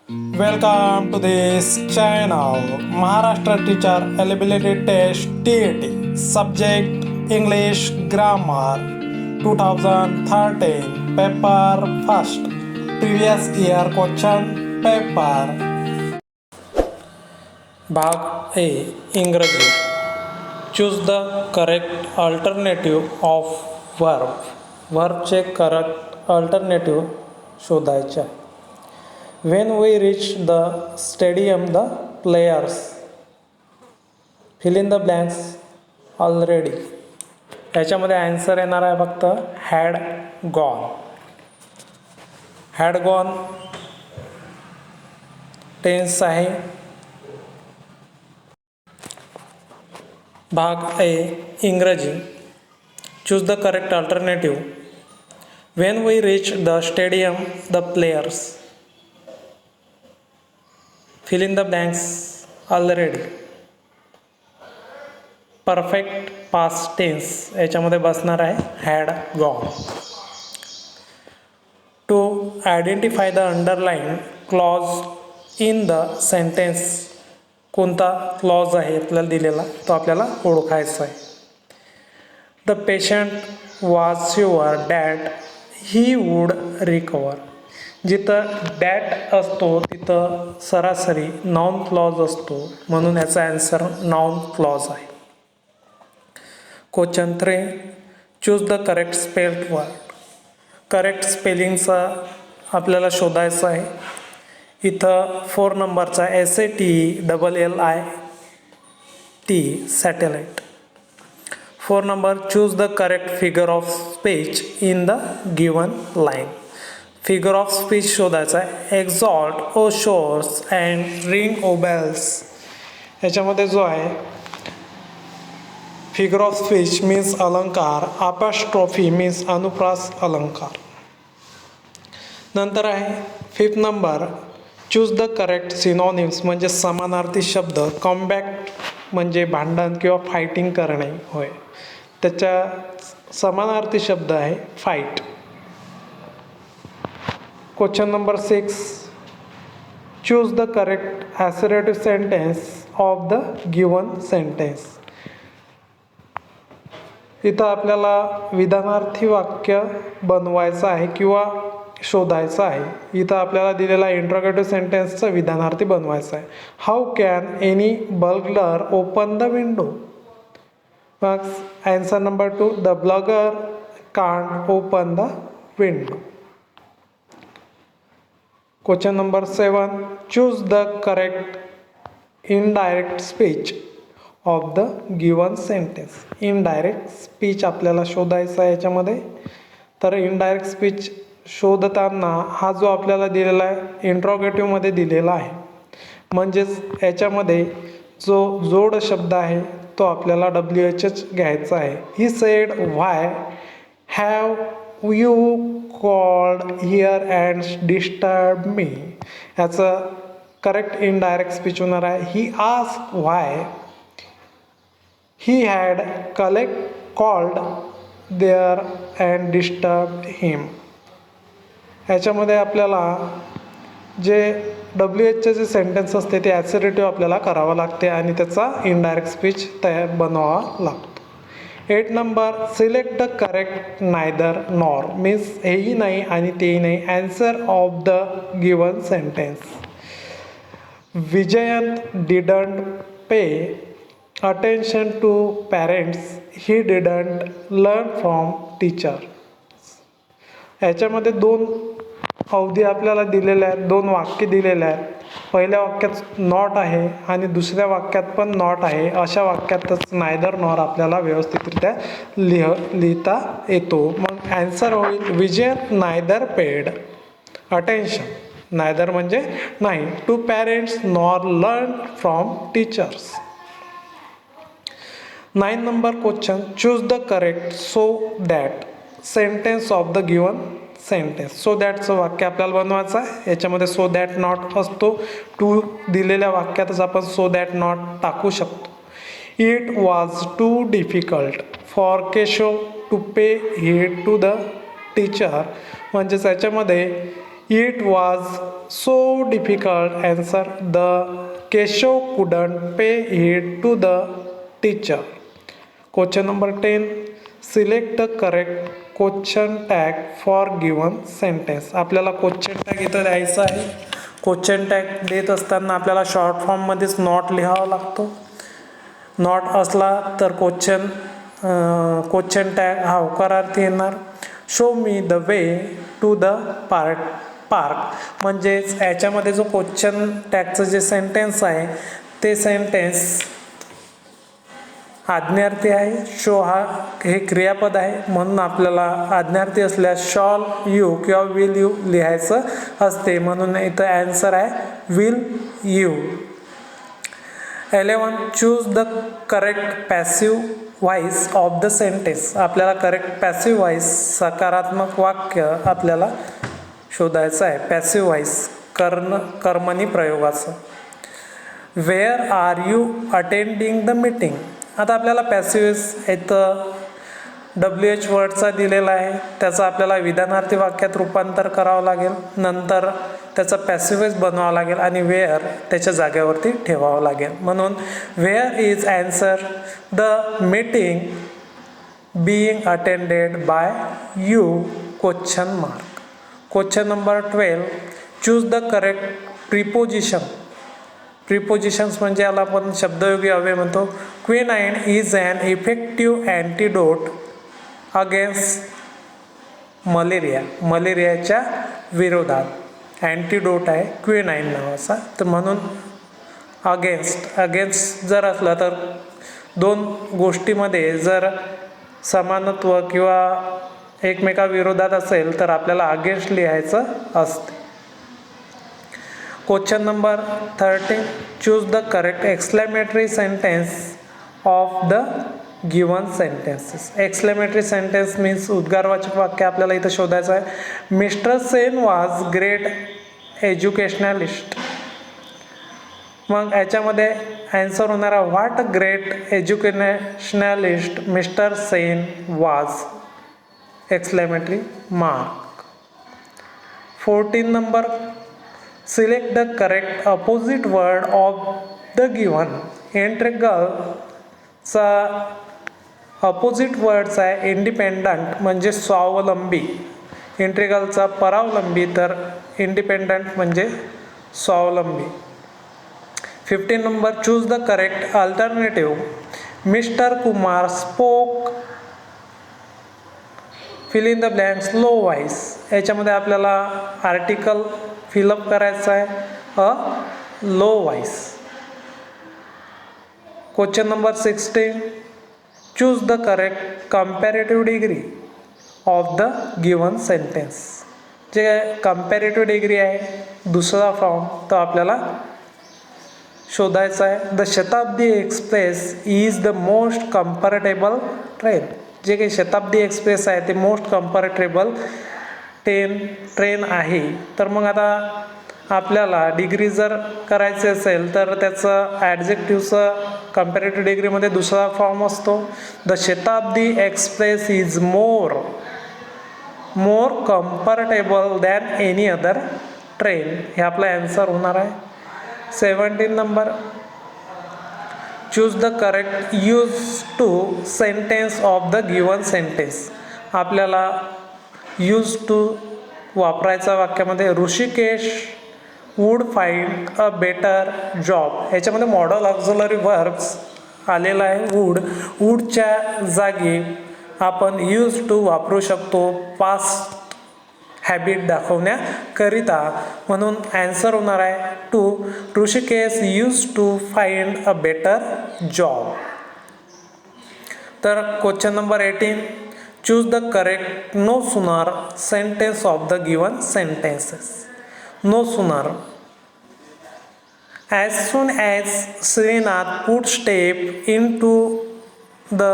Welcome to this channel. Maharashtra Teacher Eligibility Test TET. Subject English Grammar 2013. Paper first. Previous year question paper. भाग A. इंग्रजी. Choose the correct alternative of verb. Verbचे correct alternative शोधायचे. When we reach the stadium, the players fill in the blanks already. याच्यामध्ये answer येणार आहे फक्त had gone. had gone tense आहे. भाग A इंग्रजी. Choose the correct alternative. When we reach the stadium, the players fill in the blanks already. Perfect past tense याच्यामध्ये बसणार आहे had gone. To identify the underline clause in the sentence. कोणता clause आहे आपल्याला दिलेला तो आपल्याला ओळखायचा आहे. The patient was sure that he would recover. जिथं डॅट असतो तिथं सरासरी नाउन क्लॉज असतो, म्हणून याचा आन्सर नाउन क्लॉज आहे. Question 3. Choose the correct spelled word. Correct स्पेलिंगचा आपल्याला शोधायचं आहे. इथं 4 नंबरचा SATELLIT satellite. 4 number choose the correct figure of speech in the given line. Figure of speech शोधायचा आहे. Exalt O shores and ring O bells. याच्यामध्ये जो आहे फिगर ऑफ स्पीच मीन्स अलंकार, अपोस्ट्रोफी मीन्स अनुप्रास अलंकार. नंतर आहे 5 नंबर चूज द करेक्ट सिनोनिम्स म्हणजे समानार्थी शब्द. कॉम्बॅक्ट म्हणजे भांडण किंवा फायटिंग करणे होय. त्याच्या समानार्थी शब्द आहे fight. Question number 6. Choose the correct assertive sentence of the given sentence. इथं आपल्याला विधानार्थी वाक्य बनवायचं आहे किंवा शोधायचं आहे. इथं आपल्याला दिलेला इंट्रोगेटिव्ह सेंटेन्सचं विधानार्थी बनवायचं आहे. How can any burglar open the window. मग answer number 2 the burglar can't open the window. Question number 7. Choose the correct indirect speech of the given sentence. Indirect speech आपल्याला शोधायचा आहे याच्यामध्ये. तर इनडायरेक्ट स्पीच शोधताना हा जो आपल्याला दिलेला आहे इंट्रोगेटिव्हमध्ये दिलेला आहे. म्हणजेच याच्यामध्ये जो जोड शब्द आहे तो आपल्याला WHच घ्यायचा आहे. He said why have you called here and disturb me. याचं करेक्ट इनडायरेक्ट स्पीच होणार आहे he asked why he had called there and disturbed him. ह्याच्यामध्ये आपल्याला जे WHचे जे सेंटेन्स असते ते ॲसरेटिव्ह आपल्याला करावं लागते आणि त्याचा इनडायरेक्ट स्पीच तयार बनवावा लागतो. 8 number select the correct neither nor means हेही नाही आणि तेही नाही. Answer of the given sentence. Vijayant didn't pay attention to parents, he didn't learn from teacher. याच्यामध्ये 2 अवधी आपल्याला दिलेल्या आहेत, 2 वाक्य दिलेले आहेत. पहिल्या वाक्यात नॉट आहे आणि दुसऱ्या वाक्यात पण नॉट आहे. अशा वाक्यातच नायदर नॉर आपल्याला व्यवस्थितरित्या लिहिता येतो. मग ॲन्सर होईल Vijay neither paid attention. Neither म्हणजे नाही to parents nor learn from teachers. 9 number question choose the correct so that sentence of the given sentence. So दॅटचं वाक्य आपल्याला बनवायचं आहे. याच्यामध्ये सो दॅट नॉट असतो. टू दिलेल्या वाक्यातच आपण सो दॅट नॉट टाकू शकतो. It was too difficult for Keshav to pay heed to the teacher. म्हणजेच याच्यामध्ये It was so difficult answer. The Keshav couldn't pay heed to the teacher. Question number 10. Select the correct question tag for given sentence. आपल्याला question tag इथं द्यायचा आहे. Question tag देत असताना आपल्याला short फॉर्ममध्येच not लिहावा लागतो. नॉट असला तर क्वेश्चन टॅग हा होकारार्थी येणार. Show me the way to the park म्हणजेच याच्यामध्ये जो क्वेश्चन टॅगचं जे सेंटेन्स आहे ते सेंटेन्स आज्ञार्थी आहे. शो हे क्रियापद आहे म्हणून आपल्याला आज्ञार्थी असल्यास शॉल यू किंवा विल यू लिहायचं असते, म्हणून इथं ॲन्सर आहे will you. 11. Choose the correct passive voice of the sentence. आपल्याला करेक्ट पॅसिव्ह व्हॉइस सकारात्मक वाक्य आपल्याला शोधायचं आहे. पॅसिव्ह व्हॉइस कर्मणी प्रयोगाचं. Where are you attending the meeting. आता आपल्याला पॅसिव्ह इथं WH वर्डचा दिलेला आहे, त्याचं आपल्याला विधानार्थी वाक्यात रूपांतर करावं लागेल. नंतर त्याचा पॅसिव्ह बनवावं लागेल आणि वेअर त्याच्या जागेवरती ठेवावं लागेल. म्हणून where is answer the meeting being attended by you question mark. Question number 12. Choose the correct preposition. Prepositions म्हणजे याला आपण शब्दयोगी अव्यय म्हणतो. Quinine is an effective antidote against malaria. मलेरियाच्या विरोधात अँटीडोट आहे क्विनाइन नावाचा. तर म्हणून अगेन्स्ट जर असला तर दोन गोष्टीमध्ये जर समानत्व किंवा एकमेकाविरोधात असेल तर आपल्याला अगेन्स्ट लिहायचं असते. Question number 13. Choose the correct exclamatory sentence of the given sentences. Exclamatory sentence means उद्गारवाचक वाक्य आपल्याला इथं शोधायचं आहे. Mister Sen was great educationalist. मग याच्यामध्ये ॲन्सर होणार आहे what great educationalist Mister Sen was exclamatory mark. 14 number. Select the correct opposite word of the given. इंटेग्रलचा अपोजिट वर्ड्स आहे इंडिपेंडंट म्हणजे स्वावलंबी. इंटेग्रलचा परावलंबी तर इंडिपेंडंट म्हणजे स्वावलंबी. 15 number. Choose the correct alternative. Mister Kumar spoke fill in the blanks low voice. याच्यामध्ये आपल्याला आर्टिकल फिलअप करायचं आहे a low voice. Question number 16. Choose the correct comparative degree of the given sentence. जे कंपॅरेटिव्ह डिग्री आहे दुसरा form तो आपल्याला शोधायचा आहे. The Shatabdi express is the most comfortable train. जे काही शताब्दी एक्सप्रेस आहे ते मोस्ट कम्फर्टेबल ट्रेन आहे. तर मग आता आपल्याला डिग्री जर करायची असेल तर त्याचं ॲडजेक्टिव्हचं कंपॅरेटिव्ह डिग्रीमध्ये दुसरा फॉर्म असतो. The Shatabdi express is more comfortable than any other train. हे आपला ॲन्सर होणार आहे. 17 number. Choose the correct use to sentence of the given sentence. आपल्याला यूज टू वापरायचा वाक्यामध्ये Rishikesh would find a better job. याच्यामध्ये मॉडल ऑक्झिलरी वर्ब्स आलेला आहे. वूडच्या जागी आपण यूज टू वापरू शकतो पास्ट हॅबिट दाखवण्याकरिता. म्हणून ॲन्सर होणार आहे two. Rishikesh use to find a better job. तर question number 18. Choose the correct no sooner sentence of the given sentences. No sooner. As soon as Srinath put step into the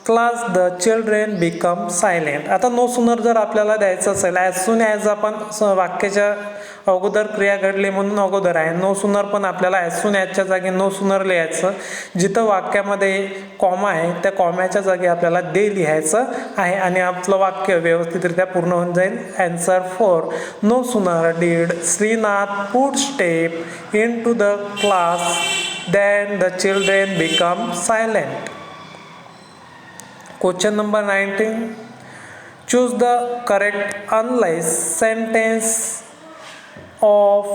class the children become silent. आता no sooner जर आपल्याला द्यायचं असेल, as soon as आपण वाक्याच्या अगोदर क्रिया घडली म्हणून अगोदर आहे. नो सुनर पण आपल्याला ॲज सून ॲजच्या जागी नो सुनर लिहायचं. जिथं वाक्यामध्ये कॉमा आहे त्या कॉम्याच्या जागी आपल्याला दे लिहायचं आहे आणि आपलं वाक्य व्यवस्थितरित्या पूर्ण होऊन जाईल. Answer 4. No sooner did Shrinath put step in to the class than the children become silent. Question number 19. Choose the correct unless sentence of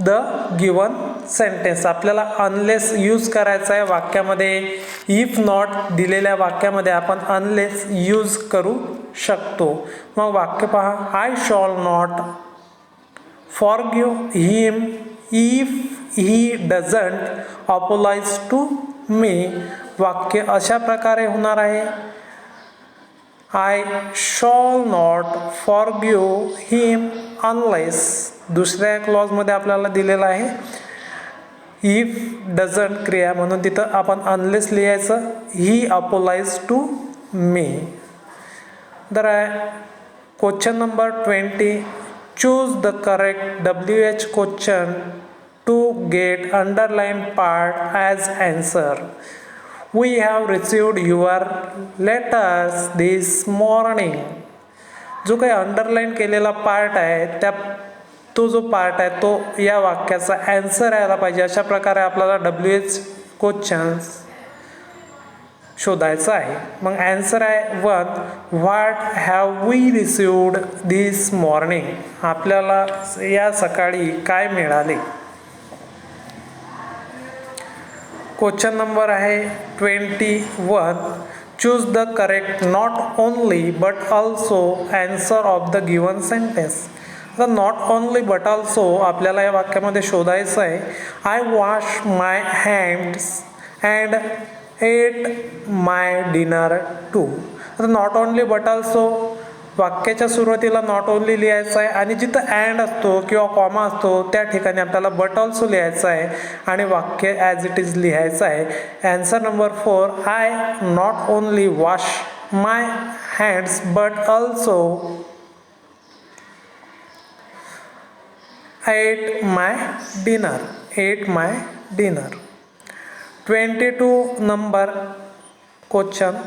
the given sentence. आपल्याला अनलेस यूज करायचा आहे वाक्यामध्ये. इफ नॉट दिलेल्या वाक्यामध्ये आपण अनलेस यूज करू शकतो. मग वाक्य पहा. I shall not forgive him if he doesn't apologise to me. वाक्य अशा प्रकारे होणार आहे. I shall not forgive him unless. दुसऱ्या क्लॉजमध्ये आपल्याला दिलेलं आहे इफ डझंट क्रिया म्हणून तिथं आपण अनलेस लिहायचं. He apologise to me. तर question number 20. Choose the correct WH question to get underline part as answer. We have received your letters this morning. जो काही अंडरलाईन केलेला पार्ट आहे तो जो पार्ट आहे तो या वाक्याचा ॲन्सर यायला पाहिजे. अशा प्रकारे आपल्याला WH क्वेश्चन्स शोधायचा आहे. मग ॲन्सर आहे 1. What have we received this morning. आपल्याला या सकाळी काय मिळाले. क्वेश्चन नंबर आहे 21. Choose the correct not only but also answer of the given sentence. आता नॉट ओनली बट ऑल्सो आपल्याला या वाक्यामध्ये शोधायचं आहे. I wash my hands and ate my dinner too. आता नॉट ओनली बट ऑल्सो वाक्याच्या सुरुवातीला नॉट ओनली लिहायचं आहे आणि जिथं अँड असतो किंवा कॉमा असतो त्या ठिकाणी आपल्याला बट ऑल्सो लिहायचं आहे आणि वाक्य ॲज इट इज लिहायचं आहे. Answer number 4. I not only wash my hands but also eat my dinner. 22 number question.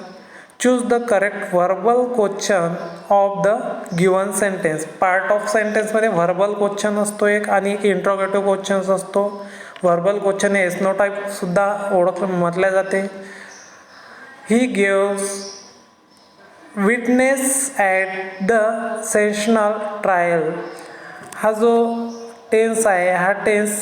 Choose the correct verbal question of the given sentence. Part of सेंटेन्समध्ये verbal question असतो एक आणि एक interrogative questions असतो. Verbal question हे yes no type सुद्धा म्हटल्या जाते. He gives witness at the sessional trial. हा जो टेन्स आहे हा टेन्स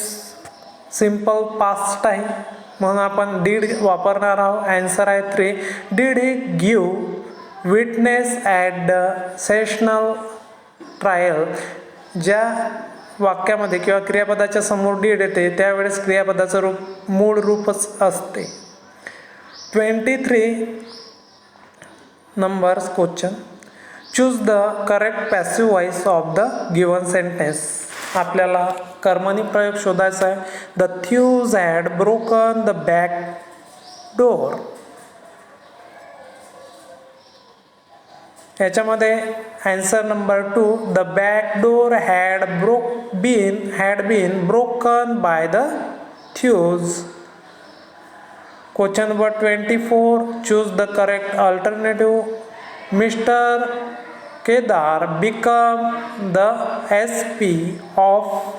सिम्पल पास्ट आहे म्हणून आपण डीड वापरणार आहोत. ॲन्सर आहे 3. Did he give witness at the sessional trial. ज्या वाक्यामध्ये किंवा क्रियापदाच्या समोर डीड येते त्यावेळेस क्रियापदाचं मूळ रूपच असते. 23 number question. Choose the correct passive voice of the given sentence. आपल्याला कर्मणी प्रयोग शोधायचा आहे. The thieves had broken the back door. याच्यामध्ये answer number 2. The back door had been broken by the thieves. Question number 24. Choose the correct alternative. Mister Kedar become the SP of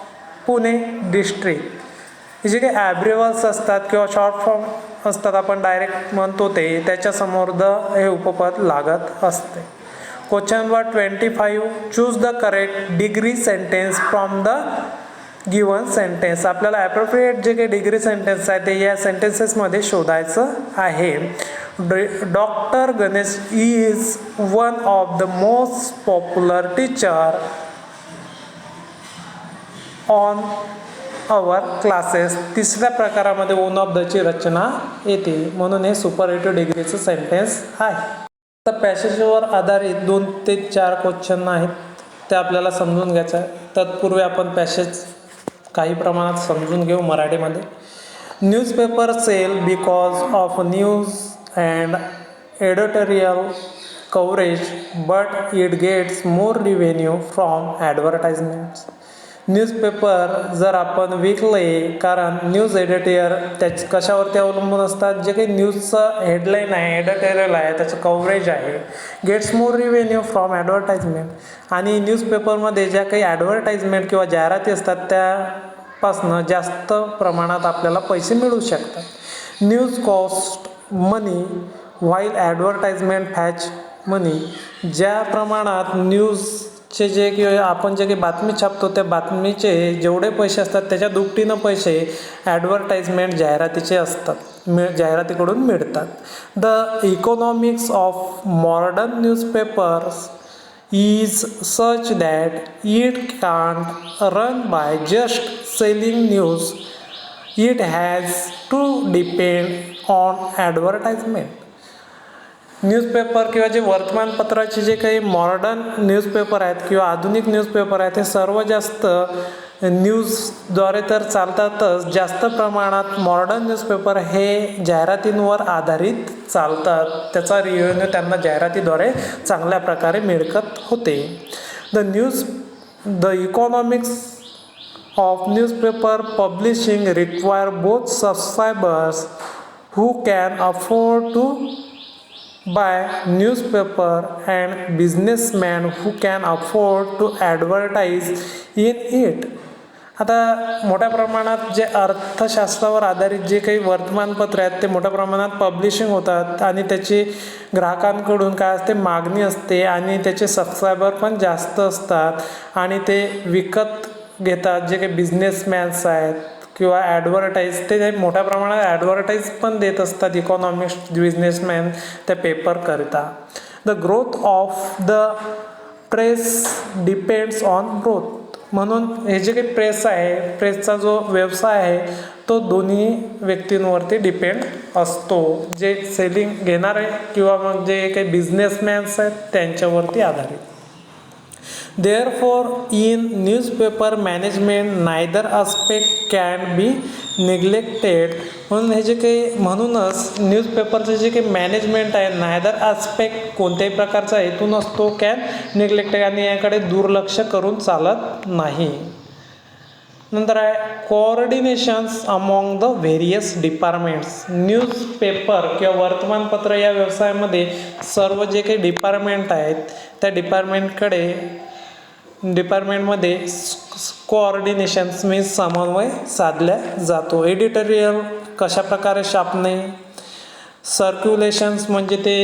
Pune district. जे काही ॲब्रिव्हल्स असतात किंवा शॉर्ट फॉर्म असतात आपण direct म्हणतो ते त्याच्यासमोर द हे उपपद लागत असते. Question number 25. Choose the correct degree sentence from the given sentence. आपल्याला ॲप्रोप्रिएट जे काही डिग्री सेंटेन्स आहे ते या सेंटेन्सेसमध्ये शोधायचं आहे. Doctor Ganesh is one of the most popular teacher on our classes. तिसऱ्या प्रकारामध्ये वन ऑफ दची रचना येते म्हणून हे सुपरलेटिव्ह डिग्रीचं सेंटेन्स आहे. तर पॅसेजवर आधारित 2 ते 4 क्वेश्चन आहेत ते आपल्याला समजून घ्यायचं आहे. तत्पूर्वी आपण पॅसेज काही प्रमाणात समजून घेऊ मराठीमध्ये. Newspaper sale because of news and editorial coverage, but it gets more revenue from advertisements. Newspaper जर आपण विकले, कारण न्यूज एडिटर त्याच कशावरती अवलंबून असतात, जे काही न्यूजचं हेडलाईन आहे, एडिटोरियल आहे, त्याचं कव्हरेज आहे, gets more revenue from advertisement. आणि न्यूजपेपरमध्ये ज्या काही ॲडव्हर्टाइजमेंट किंवा जाहिराती असतात त्यापासनं जास्त प्रमाणात आपल्याला पैसे मिळू शकतात. न्यूज कॉस्ट मनी व्हाईल ॲडव्हर्टाइजमेंट फॅच मनी. ज्या प्रमाणात न्यूजचे जे किंवा आपण जे काही बातमी छापतो त्या बातमीचे जेवढे पैसे असतात त्याच्या दुपटीनं पैसे ॲडव्हर्टाइजमेंट जाहिरातीचे असतात, जाहिरातीकडून मिळतात. The economics of modern newspapers is such that it can't run by just selling news. It has to depend on advertisement. Newspaper किंवा जे वर्तमानपत्राचे जे काही मॉडर्न न्यूजपेपर आहेत किंवा आधुनिक न्यूजपेपर आहेत, हे सर्व जास्त न्यूजद्वारे तर चालतातच, जास्त प्रमाणात मॉडर्न न्यूजपेपर हे जाहिरातींवर आधारित चालतात. त्याचा रिव्हेन्यू त्यांना जाहिरातीद्वारे चांगल्या प्रकारे मिळकत होते. The economics of newspaper publishing require both subscribers who can afford to buy newspaper and businessmen who can afford to advertise in it. आता मोठ्या प्रमाणात जे अर्थशास्त्रावर आधारित जे काही वर्तमानपत्र आहेत ते मोठ्या प्रमाणात पब्लिशिंग होतात आणि त्याची ग्राहकांकडून काय असते, मागणी असते आणि त्याचे सबस्क्रायबर पण जास्त असतात आणि ते विकत घेतात. जे काही बिझनेसमॅन्स आहेत किंवा ॲडव्हर्टाईज, ते मोठ्या प्रमाणात ॲडव्हर्टाईज पण देत असतात इकॉनॉमिक्स बिझनेसमॅन त्या पेपरकरिता. The growth of the press depends on growth. म्हणून हे जे काही प्रेस आहे, प्रेसचा जो व्यवसाय आहे तो दोन्ही व्यक्तींवरती डिपेंड असतो, जे सेलिंग घेणारे किंवा मग जे काही बिझनेसमॅन्स आहेत त्यांच्यावरती आधारित. Therefore, in newspaper management, neither aspect can be neglected. म्हणून हे जे काही म्हणूनच न्यूजपेपरचे जे काही मॅनेजमेंट आहे, नायदर आस्पेक्ट कोणत्याही प्रकारचा हेतू नसतो कॅन निग्लेक्टेड, आणि याकडे दुर्लक्ष करून चालत नाही. नंतर आहे coordinations among the various departments. Newspaper किंवा वर्तमानपत्र या व्यवसायामध्ये सर्व जे काही डिपार्टमेंट आहेत त्या डिपार्टमेंटमध्ये कोऑर्डिनेशन्स मीन्स समन्वय साधल्या जातो. एडिटोरियल कशा प्रकारे छापणे, सर्क्युलेशन्स म्हणजे ते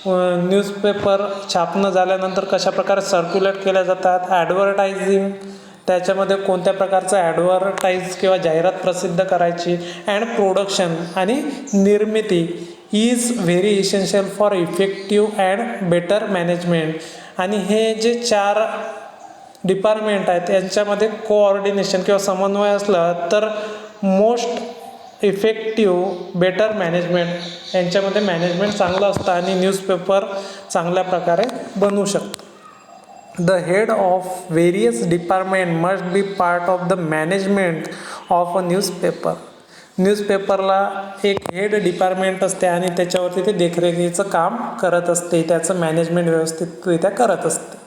न्यूजपेपर छापणं झाल्यानंतर कशा प्रकारे सर्क्युलेट केल्या जातात, ॲडव्हर्टायझिंग त्याच्यामध्ये कोणत्या प्रकारचं ॲडव्हर्टाईज किंवा जाहिरात प्रसिद्ध करायची, अँड प्रोडक्शन आणि निर्मिती is very essential for effective and better management. आणि हे जे 4 डिपार्टमेंट आहेत यांच्यामध्ये कोऑर्डिनेशन किंवा समन्वय असलं तर मोस्ट इफेक्टिव्ह बेटर मॅनेजमेंट यांच्यामध्ये मॅनेजमेंट चांगलं असतं आणि न्यूजपेपर चांगल्या प्रकारे बनवू शकतो. The head of various department must be part of the management of a newspaper. न्यूजपेपरला एक हेड डिपार्टमेंट असते आणि त्याच्यावरती ते देखरेखीचं काम करत असते, त्याचं मॅनेजमेंट व्यवस्थितरित्या करत असते.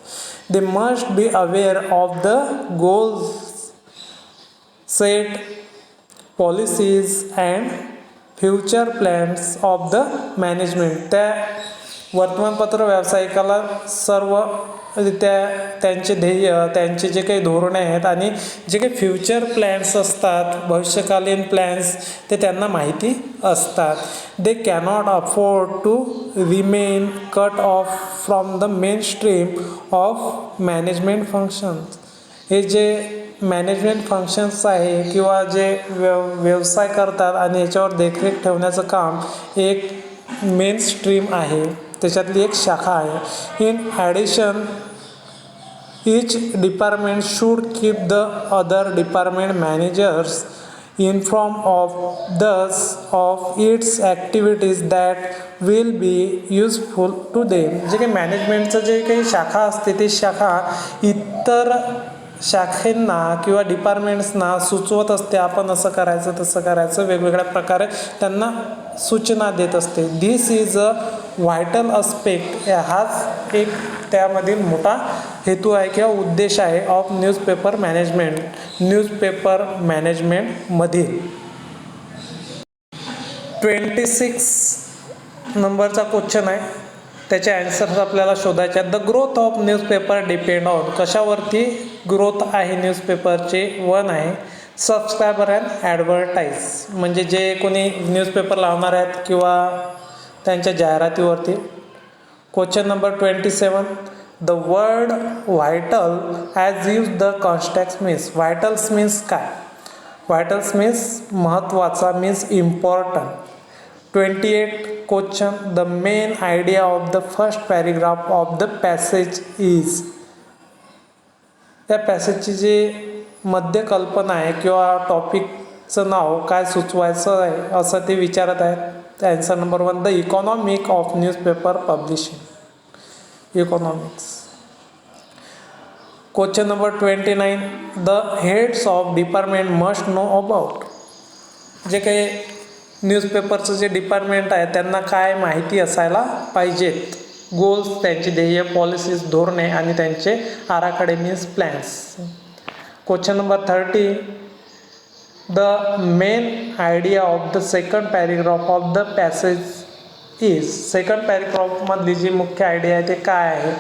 They must be aware of the goals set, policies and future plans of the management. त्या वर्तमानपत्र व्यावसायिकाला सर्व त्यांचे ध्येय, त्यांचे जे काही धोरणे आहेत आणि जे काही फ्युचर प्लॅन्स असतात, भविष्यकालीन प्लॅन्स, ते त्यांना माहिती असतात. They cannot afford to remain cut off from the main stream of management functions. हे जे मॅनेजमेंट फंक्शन्स आहे किंवा जे व्यवसाय करतात आणि याच्यावर देखरेख ठेवण्याचं काम एक मेन स्ट्रीम आहे, त्याच्यातली एक शाखा आहे. In addition each department should keep the other department managers informed of its activities that will be useful to them. जे काही मॅनेजमेंटचं जे काही शाखा असते ती शाखा इतर शाखेंना किंवा डिपार्टमेंट्सना सुचवत असते, आपण असं करायचं तसं करायचं, वेगवेगळ्या प्रकारे त्यांना सूचना देत असते. दिस इज अ व्हायटल अस्पेक्ट हाच एक त्यामधील मोठा हेतू आहे किंवा उद्देश आहे ऑफ न्यूजपेपर मॅनेजमेंटमधील 26 नंबरचा क्वेश्चन आहे. त्याचे ॲन्सर्स आपल्याला शोधायचे आहेत. The growth of newspaper depend on कशावरती ग्रोथ आहे न्यूजपेपरचे. 1 आहे सबस्क्रायबर अँड ॲडव्हर्टाईज म्हणजे जे कोणी न्यूजपेपर लावणार आहेत किंवा त्यांच्या जाहिरातीवरती. Question number 27 the word vital as use the context means. Vitals means काय. व्हायटल्स मीन्स महत्त्वाचा means important. 28 question the main idea of the first paragraph of the passage is. या पॅसेजची जी मध्य कल्पना आहे किंवा टॉपिकचं नाव काय सुचवायचं आहे असं ते विचारत आहेत. Answer number 1 the economic of newspaper publishing. Economics. Question number 29 the heads of department must know about. जे काही न्यूजपेपरचं जे डिपार्टमेंट आहे त्यांना काय माहिती असायला पाहिजेत. गोल्स त्यांची ध्येय, पॉलिसीज धोरणे आणि त्यांचे आराखडे means plans. Question number 30 the main idea of the second paragraph of the passage is. Second पॅरेग्राफमधली जी मुख्य आयडिया आहे ते काय आहे.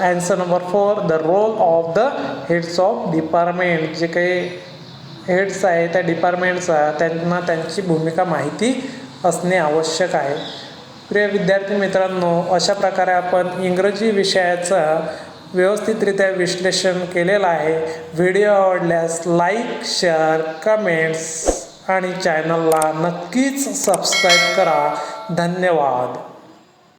Answer number 4 the role of the heads of department. जे काही हेड्स आहे त्या डिपार्टमेंटचा त्यांना त्यांची भूमिका माहिती असणे आवश्यक आहे. प्रिय विद्यार्थी मित्रांनो, अशा प्रकारे आपण इंग्रजी विषयाचं व्यवस्थितरित्या विश्लेषण केलेलं आहे. व्हिडिओ आवडल्यास लाईक, शेअर, कमेंट्स आणि चॅनलला नक्कीच सबस्क्राईब करा. धन्यवाद.